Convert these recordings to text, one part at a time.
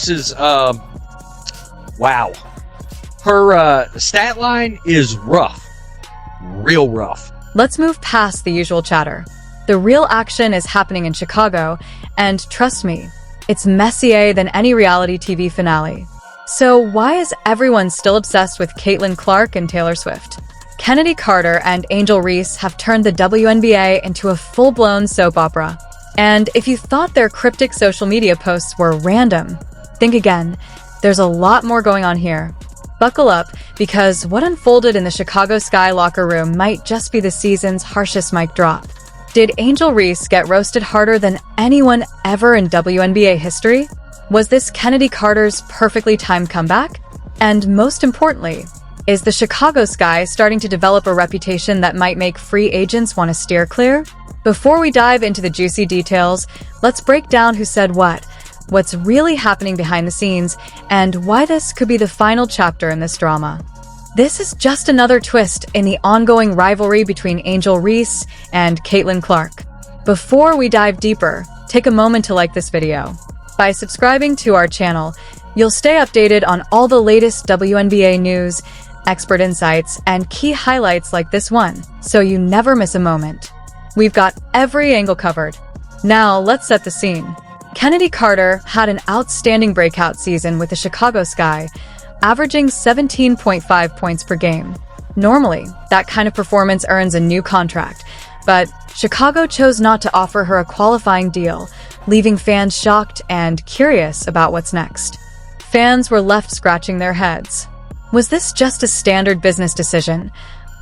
Reese's, wow. Her stat line is rough. Real rough. Let's move past the usual chatter. The real action is happening in Chicago, and trust me, it's messier than any reality TV finale. So why is everyone still obsessed with Caitlin Clark and Taylor Swift? Chennedy Carter and Angel Reese have turned the WNBA into a full-blown soap opera. And if you thought their cryptic social media posts were random, think again. There's a lot more going on here. Buckle up, because what unfolded in the Chicago Sky locker room might just be the season's harshest mic drop. Did Angel Reese get roasted harder than anyone ever in WNBA history? Was this Chennedy Carter's perfectly timed comeback? And most importantly, is the Chicago Sky starting to develop a reputation that might make free agents want to steer clear? Before we dive into the juicy details, let's break down who said what, what's really happening behind the scenes, and why this could be the final chapter in this drama. This is just another twist in the ongoing rivalry between Angel Reese and Caitlin Clark. Before we dive deeper, take a moment to like this video. By subscribing to our channel, you'll stay updated on all the latest WNBA news, expert insights, and key highlights like this one, so you never miss a moment. We've got every angle covered. Now, let's set the scene. Chennedy Carter had an outstanding breakout season with the Chicago Sky, averaging 17.5 points per game. Normally, that kind of performance earns a new contract, but Chicago chose not to offer her a qualifying deal, leaving fans shocked and curious about what's next. Fans were left scratching their heads. Was this just a standard business decision,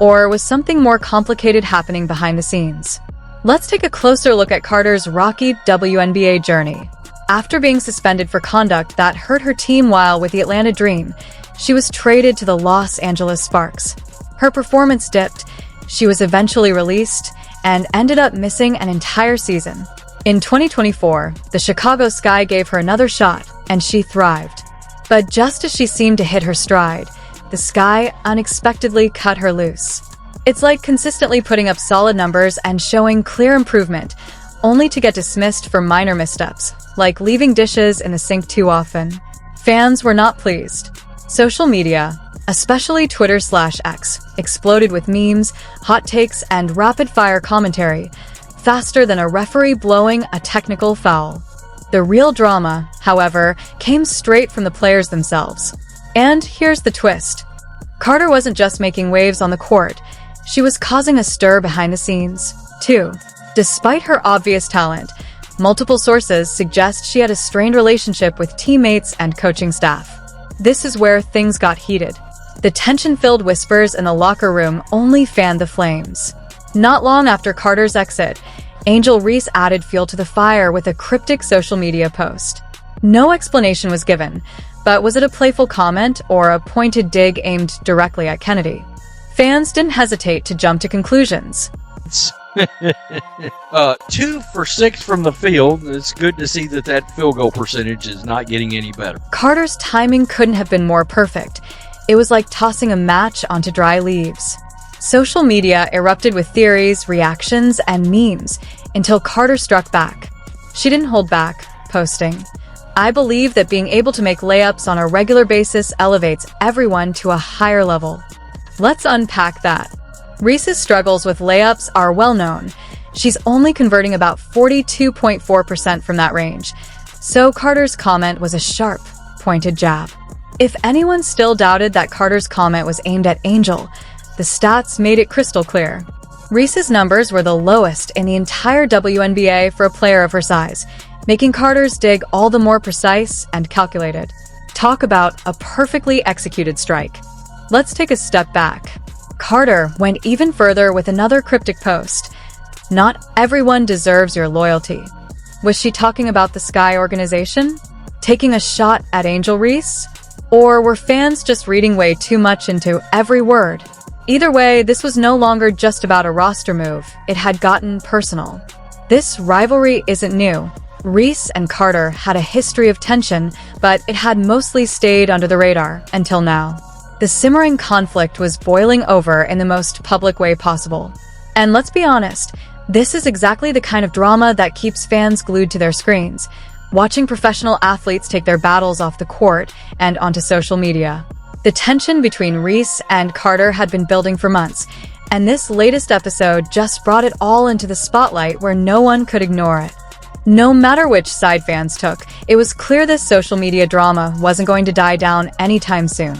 or was something more complicated happening behind the scenes? Let's take a closer look at Carter's rocky WNBA journey. After being suspended for conduct that hurt her team while with the Atlanta Dream, she was traded to the Los Angeles Sparks. Her performance dipped, she was eventually released, and ended up missing an entire season. In 2024, the Chicago Sky gave her another shot, and she thrived. But just as she seemed to hit her stride, the Sky unexpectedly cut her loose. It's like consistently putting up solid numbers and showing clear improvement, only to get dismissed for minor missteps, like leaving dishes in the sink too often. Fans were not pleased. Social media, especially Twitter/X, exploded with memes, hot takes, and rapid-fire commentary, faster than a referee blowing a technical foul. The real drama, however, came straight from the players themselves. And here's the twist. Carter wasn't just making waves on the court, she was causing a stir behind the scenes, too. Despite her obvious talent, multiple sources suggest she had a strained relationship with teammates and coaching staff. This is where things got heated. The tension-filled whispers in the locker room only fanned the flames. Not long after Carter's exit, Angel Reese added fuel to the fire with a cryptic social media post. No explanation was given, but was it a playful comment or a pointed dig aimed directly at Chennedy? Fans didn't hesitate to jump to conclusions. 2 for 6 from the field. It's good to see that field goal percentage is not getting any better. Carter's timing couldn't have been more perfect. It was like tossing a match onto dry leaves. Social media erupted with theories, reactions, and memes until Carter struck back. She didn't hold back, posting, "I believe that being able to make layups on a regular basis elevates everyone to a higher level." Let's unpack that. Reese's struggles with layups are well known. She's only converting about 42.4% from that range. So Carter's comment was a sharp, pointed jab. If anyone still doubted that Carter's comment was aimed at Angel, the stats made it crystal clear. Reese's numbers were the lowest in the entire WNBA for a player of her size, making Carter's dig all the more precise and calculated. Talk about a perfectly executed strike. Let's take a step back. Carter went even further with another cryptic post. "Not everyone deserves your loyalty." Was she talking about the Sky organization? Taking a shot at Angel Reese? Or were fans just reading way too much into every word? Either way, this was no longer just about a roster move. It had gotten personal. This rivalry isn't new. Reese and Carter had a history of tension, but it had mostly stayed under the radar until now. The simmering conflict was boiling over in the most public way possible. And let's be honest, this is exactly the kind of drama that keeps fans glued to their screens. watching professional athletes take their battles off the court and onto social media. The tension between Reese and Carter had been building for months, and this latest episode just brought it all into the spotlight where no one could ignore it. No matter which side fans took, it was clear this social media drama wasn't going to die down anytime soon.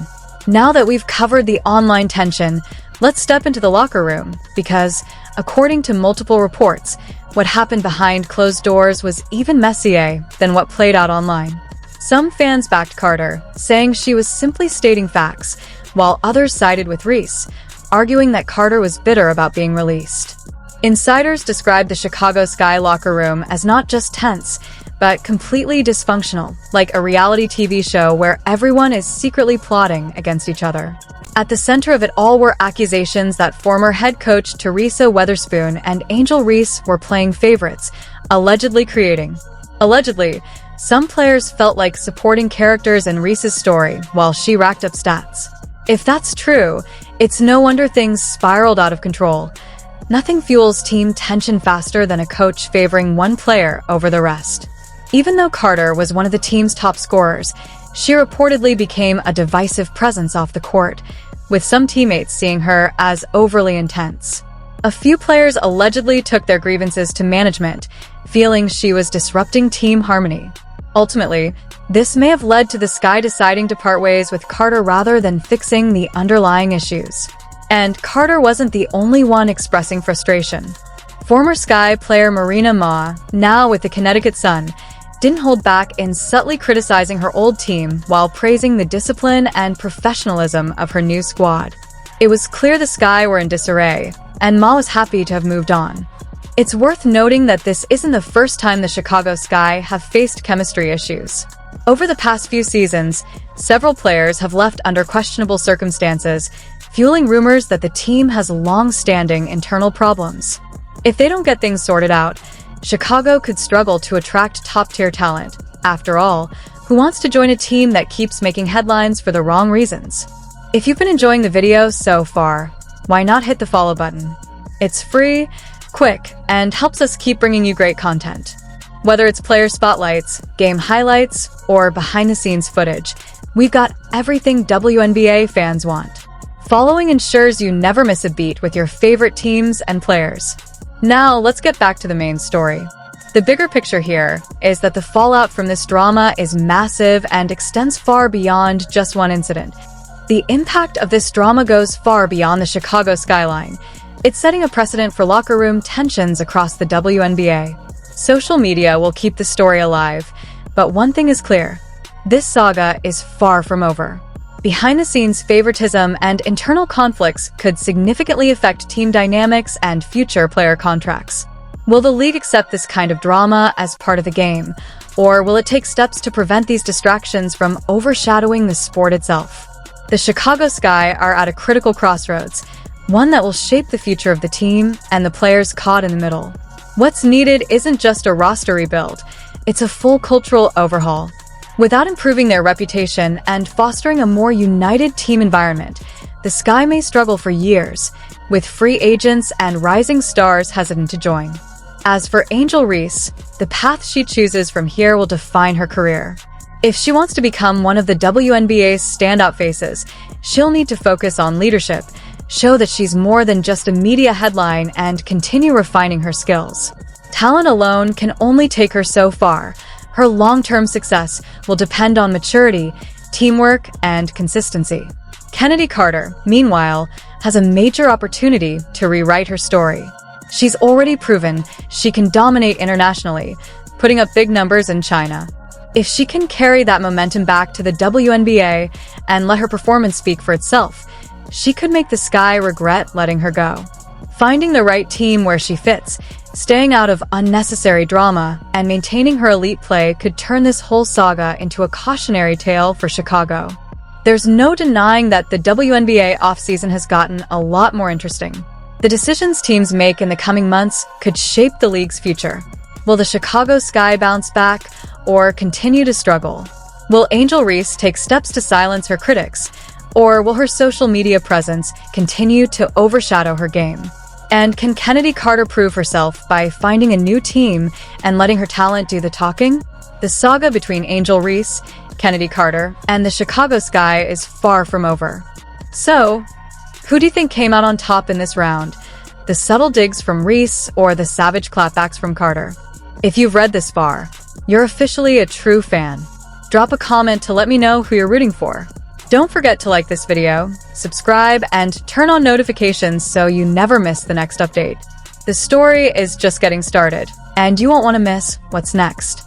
Now that we've covered the online tension, let's step into the locker room, because, according to multiple reports, what happened behind closed doors was even messier than what played out online. Some fans backed Carter, saying she was simply stating facts, while others sided with Reese, arguing that Carter was bitter about being released. Insiders described the Chicago Sky locker room as not just tense, but completely dysfunctional, like a reality TV show where everyone is secretly plotting against each other. At the center of it all were accusations that former head coach Teresa Weatherspoon and Angel Reese were playing favorites, allegedly, some players felt like supporting characters in Reese's story while she racked up stats. If that's true, it's no wonder things spiraled out of control. Nothing fuels team tension faster than a coach favoring one player over the rest. Even though Carter was one of the team's top scorers, she reportedly became a divisive presence off the court, with some teammates seeing her as overly intense. A few players allegedly took their grievances to management, feeling she was disrupting team harmony. Ultimately, this may have led to the Sky deciding to part ways with Carter rather than fixing the underlying issues. And Carter wasn't the only one expressing frustration. Former Sky player Marina Ma, now with the Connecticut Sun, didn't hold back in subtly criticizing her old team while praising the discipline and professionalism of her new squad. It was clear the Sky were in disarray, and Ma was happy to have moved on. It's worth noting that this isn't the first time the Chicago Sky have faced chemistry issues. Over the past few seasons, several players have left under questionable circumstances, fueling rumors that the team has long-standing internal problems. If they don't get things sorted out, Chicago could struggle to attract top-tier talent. After all, who wants to join a team that keeps making headlines for the wrong reasons? If you've been enjoying the video so far, why not hit the follow button? It's free, quick, and helps us keep bringing you great content. Whether it's player spotlights, game highlights, or behind-the-scenes footage, we've got everything WNBA fans want. Following ensures you never miss a beat with your favorite teams and players. Now, let's get back to the main story. The bigger picture here is that the fallout from this drama is massive and extends far beyond just one incident. The impact of this drama goes far beyond the Chicago skyline. It's setting a precedent for locker room tensions across the WNBA. Social media will keep the story alive, but one thing is clear: this saga is far from over. Behind-the-scenes favoritism and internal conflicts could significantly affect team dynamics and future player contracts. Will the league accept this kind of drama as part of the game, or will it take steps to prevent these distractions from overshadowing the sport itself? The Chicago Sky are at a critical crossroads, one that will shape the future of the team and the players caught in the middle. What's needed isn't just a roster rebuild, it's a full cultural overhaul. Without improving their reputation and fostering a more united team environment, the Sky may struggle for years, with free agents and rising stars hesitant to join. As for Angel Reese, the path she chooses from here will define her career. If she wants to become one of the WNBA's standout faces, she'll need to focus on leadership, show that she's more than just a media headline, and continue refining her skills. Talent alone can only take her so far. Her long-term success will depend on maturity, teamwork, and consistency. Chennedy Carter, meanwhile, has a major opportunity to rewrite her story. She's already proven she can dominate internationally, putting up big numbers in China. If she can carry that momentum back to the WNBA and let her performance speak for itself, she could make the Sky regret letting her go. Finding the right team where she fits, staying out of unnecessary drama, and maintaining her elite play could turn this whole saga into a cautionary tale for Chicago. There's no denying that the WNBA offseason has gotten a lot more interesting. The decisions teams make in the coming months could shape the league's future. Will the Chicago Sky bounce back or continue to struggle? Will Angel Reese take steps to silence her critics, or will her social media presence continue to overshadow her game? And can Chennedy Carter prove herself by finding a new team and letting her talent do the talking? The saga between Angel Reese Chennedy Carter and the Chicago Sky is far from over. So, who do you think came out on top in this round? The subtle digs from Reese or the savage clapbacks from Carter? If you've read this far, you're officially a true fan. Drop a comment to let me know who you're rooting for. Don't forget to like this video, subscribe, and turn on notifications so you never miss the next update. The story is just getting started, and you won't want to miss what's next.